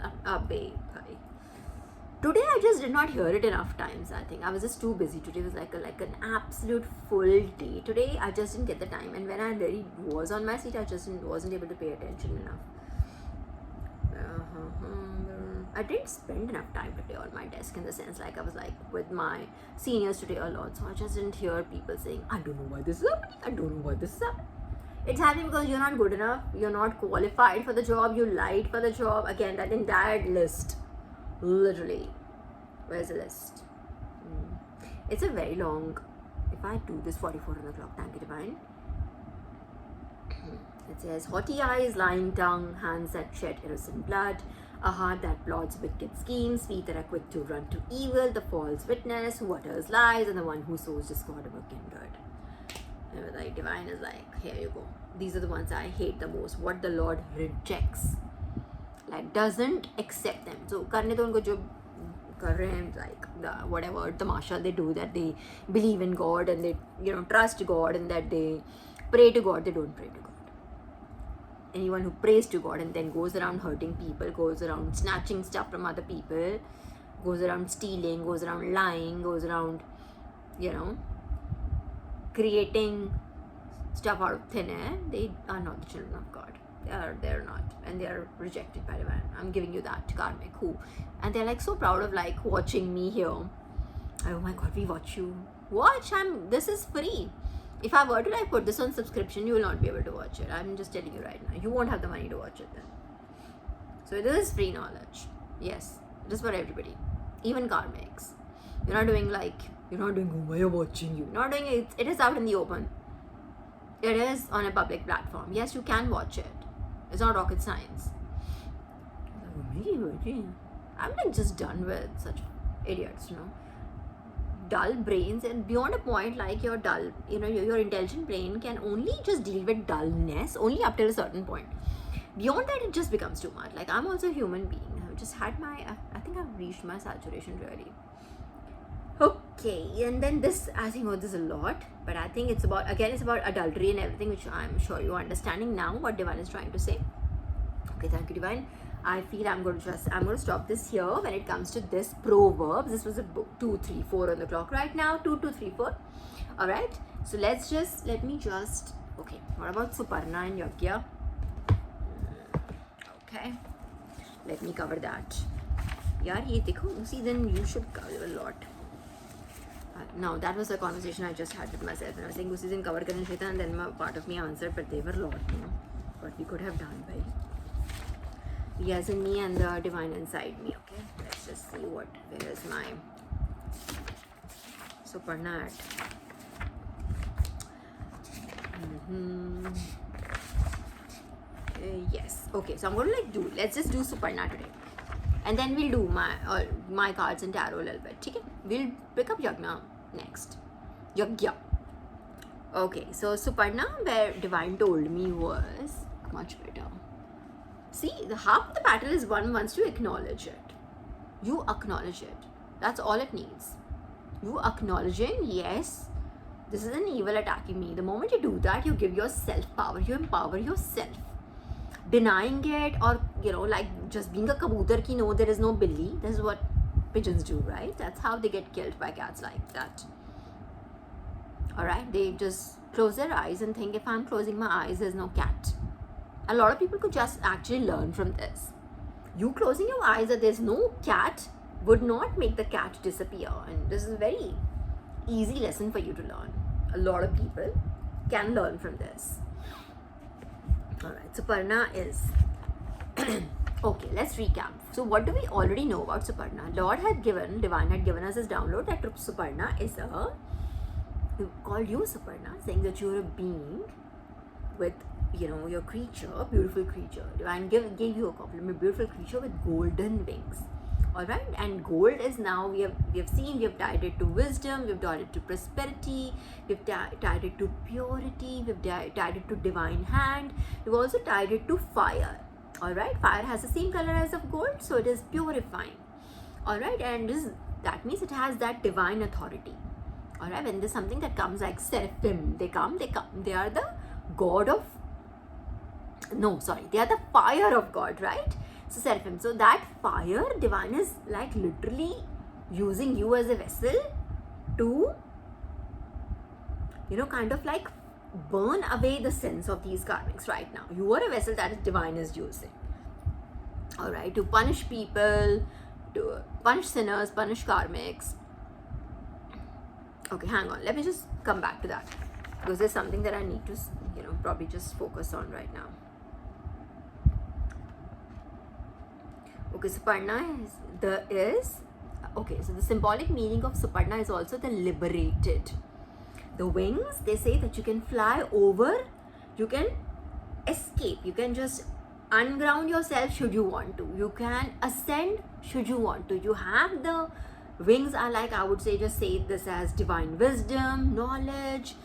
Today I just did not hear it enough times. I think I was just too busy. Today was like an absolute full day. Today I just didn't get the time, and when I really was on my seat, I just wasn't able to pay attention enough. I didn't spend enough time today on my desk, in the sense like I was like with my seniors today a lot, so I just didn't hear people saying, I don't know why this is happening. I don't know why this is happening. It's happening because you're not good enough, you're not qualified for the job, you lied for the job. Again, that entire list, literally, where's the list? It's a very long, if I do this 44 on the clock, thank you divine. It says, haughty eyes, lying tongue, hands that shed innocent blood, a heart that plots wicked schemes, feet that are quick to run to evil, the false witness who utters lies, and the one who sows discord among kindred. And like divine is like, here you go. These are the ones I hate the most. What the Lord rejects, like doesn't accept them. So करने दो उनको जो कर रहे हैं, like the whatever tamasha they do, that they believe in God and they trust God and that they pray to God. They don't pray to God. Anyone who prays to God and then goes around hurting people, goes around snatching stuff from other people, goes around stealing, goes around lying, goes around creating stuff out of thin air, they are not the children of God. They're not, and they are rejected by divine. I'm giving you that karmic who, and they're like so proud of like watching me here. Oh my God, we watch you. Watch, this is free. If I were to like put this on subscription, you will not be able to watch it. I'm just telling you right now. You won't have the money to watch it then. So this is free knowledge. Yes, it is for everybody, even karmics. You're not doing oh my, I'm watching you. You're not doing it. It is out in the open. It is on a public platform. Yes, you can watch it. It's not rocket science. I'm like just done with such idiots, dull brains, and beyond a point, like your dull, your intelligent brain can only just deal with dullness only up till a certain point. Beyond that, it just becomes too much. Like I'm also a human being. I've just had I think I've reached my saturation really. Okay, and then this, I think, this is a lot, but I think it's about adultery and everything, which I'm sure you're understanding now what Divine is trying to say. Okay, thank you, Divine. I feel I'm going to stop this here when it comes to this proverbs. This was a 2, 3, 4 on the clock right now. 2, 2, 3, 4. All right. So okay. What about Suparna and Yagya? Okay. Let me cover that. Yaar, ye dekho, usi din you should cover a lot. Now that was a conversation I just had with myself, and I was saying usi din cover karne chahiye, and then part of me answered, but they were a lot, what we could have done, bhai. Yes, and me and the divine inside me. Okay, let's just see where is my Suparna at. Yes. Okay, so I'm going to let's just do Suparna today, and then we'll do my cards and tarot a little bit. Okay, we'll pick up Yagna next. Yagya. Okay, so Suparna, where divine told me was much better. See, the half of the battle is one wants to acknowledge it. You acknowledge it. That's all it needs. You acknowledging, yes, this is an evil attacking me. The moment you do that, you give yourself power. You empower yourself. Denying it, or like just being a kabutar ki no, there is no billy. This is what pigeons do, right? That's how they get killed by cats, like that. Alright, they just close their eyes and think, if I'm closing my eyes, there's no cat. A lot of people could just actually learn from this. You closing your eyes that there's no cat would not make the cat disappear, and this is a very easy lesson for you to learn. A lot of people can learn from this. Alright, Suparna is okay, let's recap. So what do we already know about Suparna? Divine had given us this download that Suparna is called you Suparna, saying that you're a being with your creature, beautiful creature. Divine gave you a compliment, beautiful creature with golden wings. Alright, and gold is now, we have tied it to wisdom, we've tied it to prosperity, we've tied it to purity, we've tied it to divine hand, we've also tied it to fire. Alright, fire has the same color as of gold, so it is purifying. Alright, and that means it has that divine authority. Alright, when there's something that comes like seraphim, they are the god of, they are the fire of God, right? So seraphim, so that fire, divine is like literally using you as a vessel to, kind of like burn away the sins of these karmics right now. You are a vessel that divine is using. Alright, to punish people, to punish sinners, punish karmics. Okay, hang on. Let me just come back to that, because there's something that I need to, probably just focus on right now. Okay, Suparna so the symbolic meaning of Suparna is also the liberated. The wings, they say that you can fly over, you can escape. You can just unground yourself should you want to. You can ascend should you want to. You have the wings are like, I would say, just say this as divine wisdom, knowledge,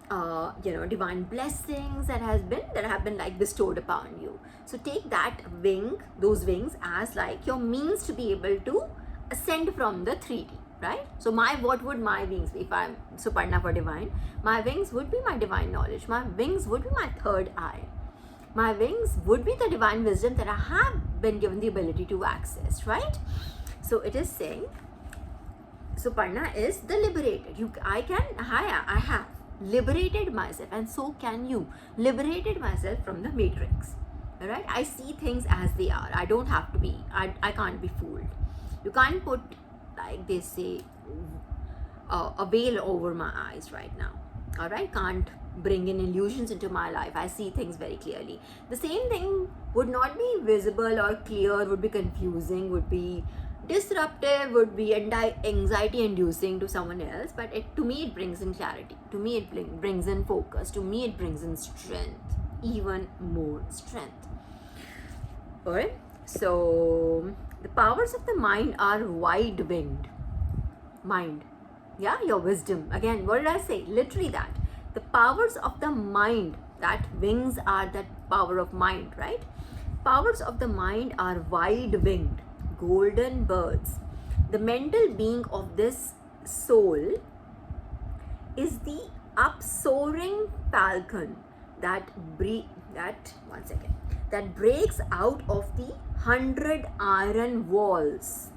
divine blessings that have been like bestowed upon you. So take that those wings as like your means to be able to ascend from the 3D, right? So what would my wings be if I'm Suparna for divine? My wings would be my divine knowledge. My wings would be my third eye. My wings would be the divine wisdom that I have been given the ability to access, right? So it is saying Suparna is the liberated. I have liberated myself, and so can you. Liberated myself from the matrix. Alright? I see things as they are. I don't have to be, I can't be fooled. You can't put, like they say, a veil over my eyes right now. Alright? Can't bring in illusions into my life. I see things very clearly. The same thing would not be visible or clear, would be confusing, would be disruptive, would be anxiety inducing to someone else, but to me it brings in clarity. To me it brings in focus. To me it brings in strength, even more strength. Alright, so the powers of the mind are wide winged. Mind, yeah, your wisdom. Again, what did I say? Literally that. The powers of the mind, that wings are that power of mind, right? Powers of the mind are wide winged, golden birds. The mental being of this soul is the upsoaring falcon that breaks out of the 100 iron walls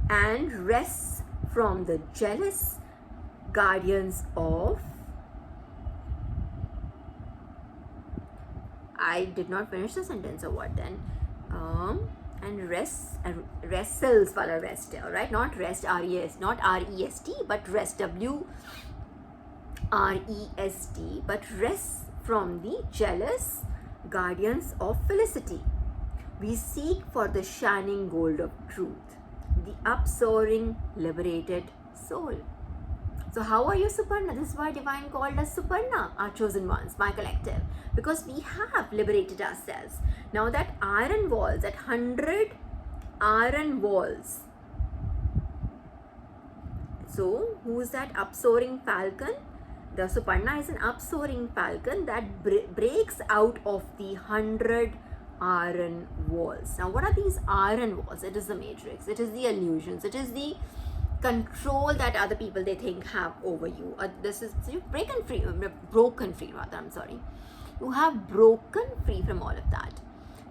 and rests from the jealous guardians of. I did not finish the sentence, or what then? And wrestles wala rest, alright? Not rest, R-E-S, not R-E-S-T, but rest, W-R-E-S-T, but rests from the jealous guardians of felicity. We seek for the shining gold of truth, the upsoaring, liberated soul. So how are you, Suparna? This is why Divine called us Suparna, our chosen ones, my collective. Because we have liberated ourselves. Now that iron walls, that 100 iron walls. So who is that upsoaring falcon? The Suparna is an upsoaring falcon that breaks out of the 100 iron walls. Now what are these iron walls? It is the matrix. It is the illusions. It is the control that other people they think have over you. This is you've broken free. You have broken free from all of that.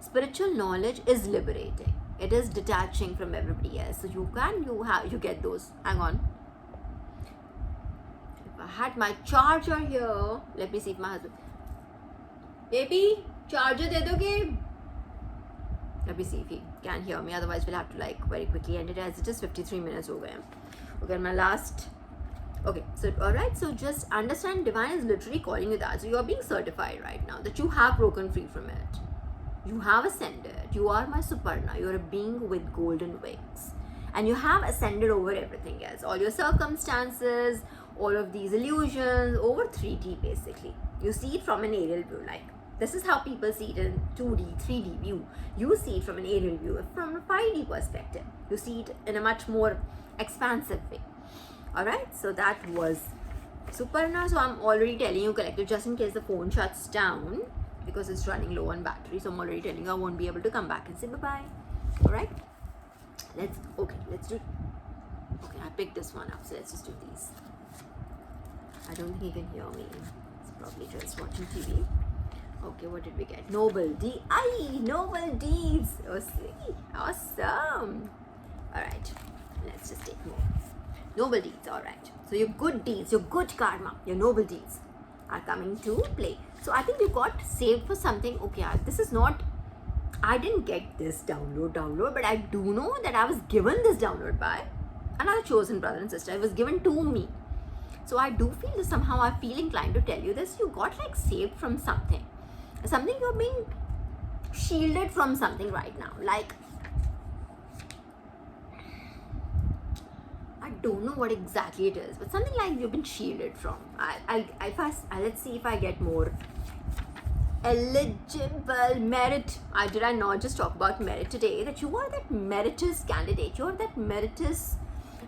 Spiritual knowledge is liberating. It is detaching from everybody else. So you get those. Hang on. If I had my charger here, let me see if my husband. Baby, charger de doge? Let me see if he can hear me. Otherwise, we'll have to very quickly end it as it is 53 minutes over. Okay, my last. Okay, so alright, so just understand Divine is literally calling you that. So you are being certified right now that you have broken free from it. You have ascended. You are my Suparna. You are a being with golden wings. And you have ascended over everything else. All your circumstances, all of these illusions, over 3D basically. You see it from an aerial view. This is how people see it in 2D, 3D view. You see it from an aerial view, from a 5D perspective. You see it in a much more expansive way. Alright, so that was Suparna. So I'm already telling you, collective, just in case the phone shuts down because it's running low on battery. So I'm already telling you I won't be able to come back and say bye-bye. Alright, let's do. Okay, I picked this one up, so let's just do these. I don't think he can hear me. It's probably just watching TV. Okay, what did we get? Noble deeds. Noble deeds. Oh, sweet. Awesome. Alright, let's just take more. Noble deeds, alright. So your good deeds, your good karma, your noble deeds are coming to play. So I think you got saved for something. Okay, this is not, I didn't get this download, but I do know that I was given this download by another chosen brother and sister. It was given to me. So I do feel that somehow I feel inclined to tell you this. You got saved from something. Something you're being shielded from something right now. I don't know what exactly it is, but something you've been shielded from. Let's see if I get more eligible, merit. Did I not just talk about merit today? That you are that meritorious candidate. You are that meritorious.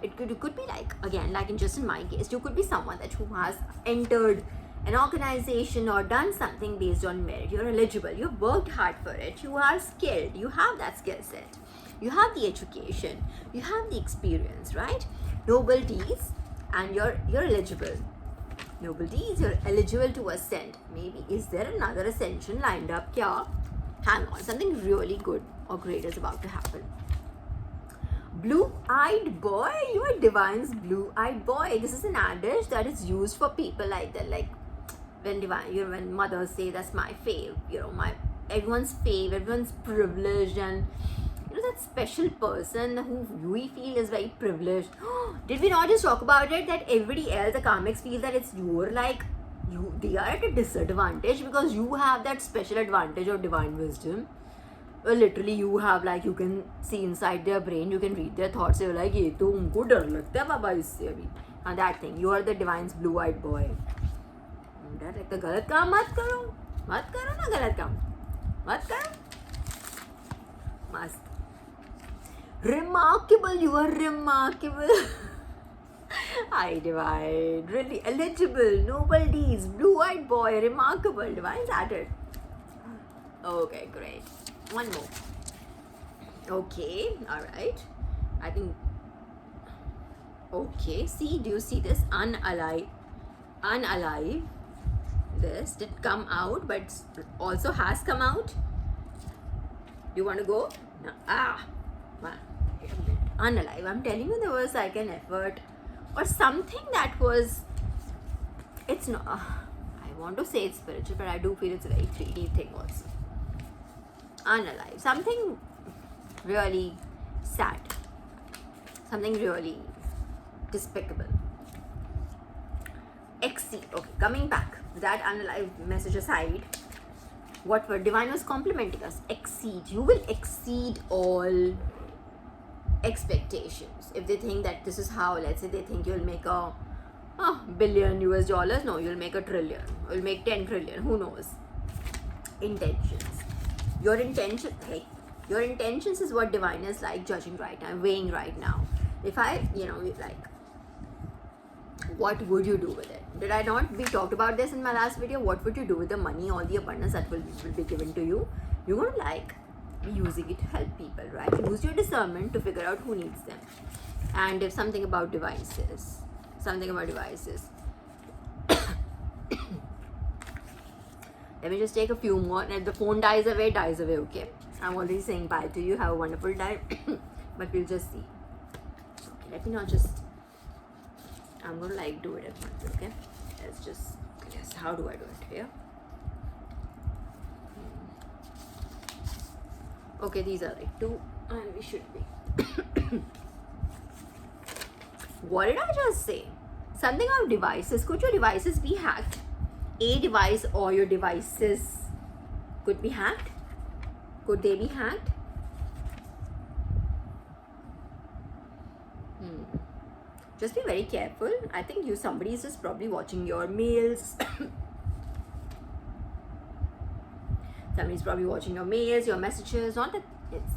It could be like, again, like just in my case, you could be someone that who has entered an organization or done something based on merit. You're eligible. You've worked hard for it. You are skilled. You have that skill set. You have the education. You have the experience, right? Noble deeds, and you're eligible. Noble deeds, you're eligible to ascend. Maybe is there another ascension lined up? Kya? Hang on, something really good or great is about to happen. Blue-eyed boy, you are divine's blue-eyed boy. This is an adage that is used for people like that, like when divine, when mothers say that's my fave, my everyone's fave, everyone's privileged, and that special person who we feel is very privileged. Did we not just talk about it, that everybody else, the karmics, feel that it's you're like they are at a disadvantage because you have that special advantage of divine wisdom. Well, literally you have, like, you can see inside their brain, you can read their thoughts. You're like, ye to unko dar lagta hai baba isse abhi. And that thing, you are the divine's blue-eyed boy. Like the galat kaam mat karo na, galat kaam mat karo. Mast. Remarkable, you are remarkable. Hi divine, really eligible, noble deeds, blue-eyed boy, remarkable. Divine's at it. Okay, great. One more. Okay, alright. I think. Okay, see, do you see this? Unalive. This did come out, but also has come out. You want to go? No. Unalive. I'm telling you, there was like an effort or something that was. It's not. I want to say it's spiritual, but I do feel it's a very 3D thing also. Unalive. Something really sad. Something really despicable. Exceed. Okay, coming back. That unalive message aside, what were divine was complimenting us. Exceed. You will exceed all expectations. If they think that this is how, let's say they think you'll make a billion US dollars, no, you'll make a trillion. You'll make 10 trillion. Who knows? Intentions. Your intentions is what divine is like judging right now, weighing right now. If I, like, what would you do with it? Did I not? We talked about this in my last video. What would you do with the money, all the abundance that will be given to you? You're going to like be using it to help people, right? Use your discernment to figure out who needs them. And if something about devices, let me just take a few more. And if the phone dies away, okay? I'm already saying bye to you. Have a wonderful day. But we'll just see. Okay, let me not just. I'm going to like do it at once, okay? Let's just. Yes, how do I do it here? Okay, these are like 2, and we should be. What did I just say? Something about devices. Could your devices be hacked? A device or your devices could be hacked? Could they be hacked? Just be very careful. I think somebody is just probably watching your mails. Somebody's probably watching your mails, your messages. Not that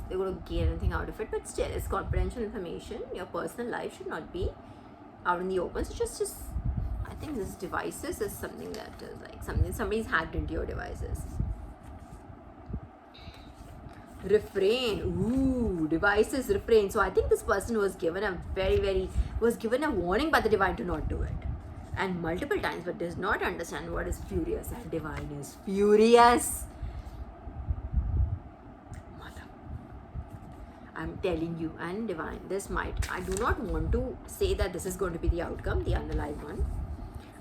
they're going to gain anything out of it, but still, it's confidential information. Your personal life should not be out in the open. So just I think this devices is something that is like somebody's hacked into your devices. Refrain. Ooh, devices, refrain. So I think this person was given a warning by the divine to not do it. And multiple times, but does not understand what is furious. And divine is furious. Mother. I'm telling you, and divine, I do not want to say that this is going to be the outcome, the underlying one.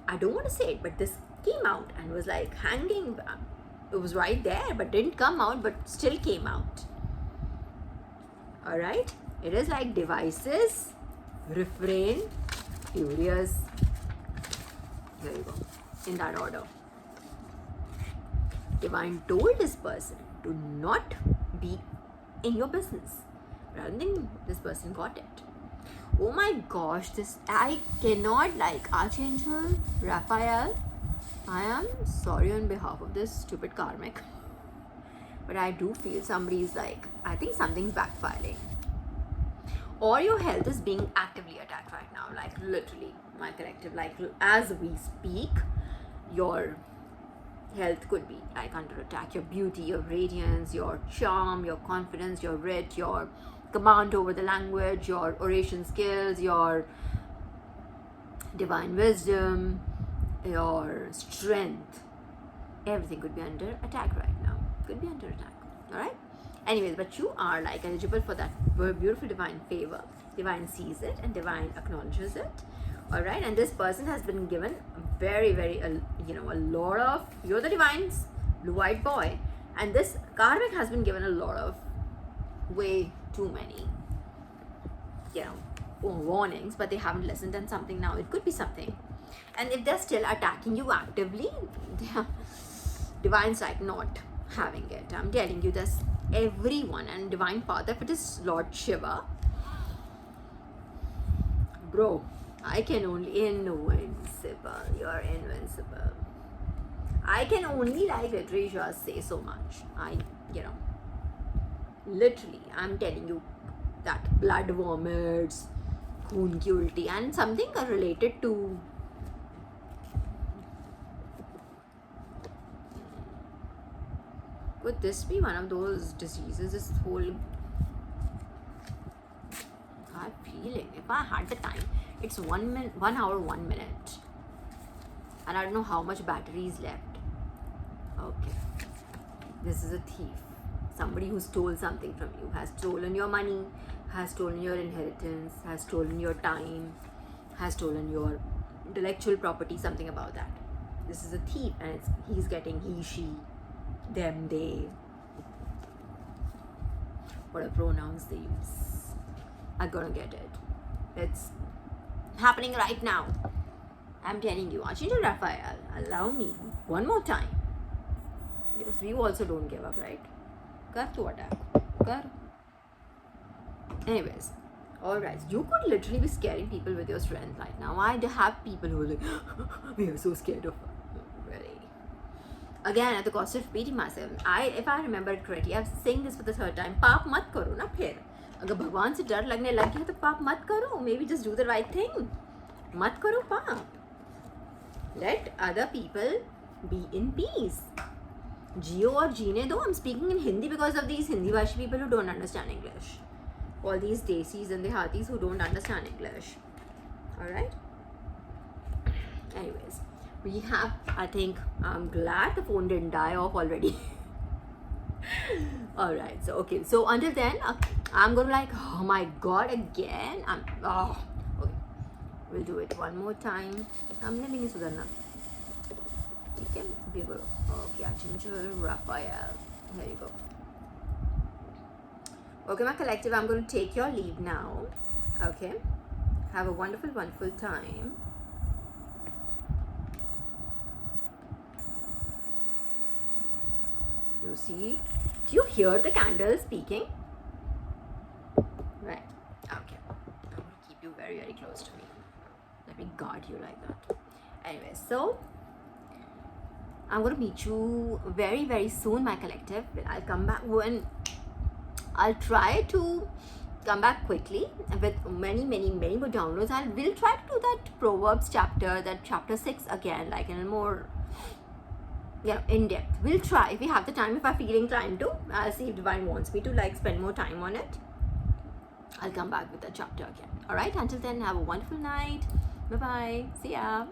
I don't want to say it, but this came out and was like hanging. It was right there, but didn't come out, but still came out. Alright? It is like devices, refrain, furious. There you go. In that order. Divine told this person to not be in your business. But I don't think this person got it. Oh my gosh, I cannot, like, Archangel Raphael. I am sorry on behalf of this stupid karmic, but I do feel somebody's like, I think something's backfiring. Or your health is being actively attacked right now, like literally, my collective, like as we speak, your health could be like under attack. Your beauty, your radiance, your charm, your confidence, your wit, your command over the language, your oration skills, your divine wisdom, your strength, everything could be under attack right now. Could be under attack. All right. Anyways, but you are like eligible for that beautiful divine favor. Divine sees it and divine acknowledges it. All right. And this person has been given very, very, a lot of, you're the divine's blue-eyed boy. And this karmic has been given a lot of way too many, warnings, but they haven't listened, and something now, it could be something. And if they're still attacking you actively, divine's like not having it. I'm telling you this, everyone, and divine father, if it is Lord Shiva, bro, I can only, invincible, you're invincible. I can only like literally just say so much. Literally, I'm telling you that blood vomits, खून की उल्टी, and something related to could this be one of those diseases? This whole, I'm feeling, if I had the time, it's 1 minute, 1 hour, 1 minute, and I don't know how much battery is left. Okay, this is a thief. Somebody who stole something from you, has stolen your money, has stolen your inheritance, has stolen your time, has stolen your intellectual property, something about that. This is a thief, and he's getting he, she, them, they, whatever pronouns they use. I'm gonna get it. It's happening right now. I'm telling you, Archangel Raphael, allow me one more time. Because we also don't give up, right? Kar to attack. Kar. Anyways, alright, you could literally be scaring people with your strength right now. I have people who are like, we are so scared of her. Really. Again, at the cost of repeating myself, if I remember it correctly, I'm saying this for the third time, पाप मत करो ना फिर. अगर भगवान से डर लगने लग गया तो पाप मत करो. Maybe just do the right thing. मत करो पाप. Let other people be in peace. जियो और जीने दो. I'm speaking in Hindi because of these Hindi भाषी people who don't understand English. All these desis and dehatis who don't understand English. Alright? Anyways, we have, I think, I'm glad the phone didn't die off already. Alright, so okay. So until then, I'm gonna like, oh my god, again. Okay. We'll do it one more time. I'm letting you Sudarna. Okay, we will. Okay, Archangel Raphael. Here you go. Okay, my collective, I'm going to take your leave now. Okay. Have a wonderful, wonderful time. You see? Do you hear the candle speaking? Right. Okay. I'm going to keep you very, very close to me. Let me guard you like that. Anyway, so I'm going to meet you very, very soon, my collective. I'll come back when I'll try to come back quickly with many more downloads. We'll try to do that Proverbs chapter, that chapter 6 again, like in a more in depth. We'll try if we have the time, if I'm feeling inclined to. I'll see if Divine wants me to like spend more time on it. I'll come back with that chapter again. Alright, until then, have a wonderful night. Bye bye. See ya.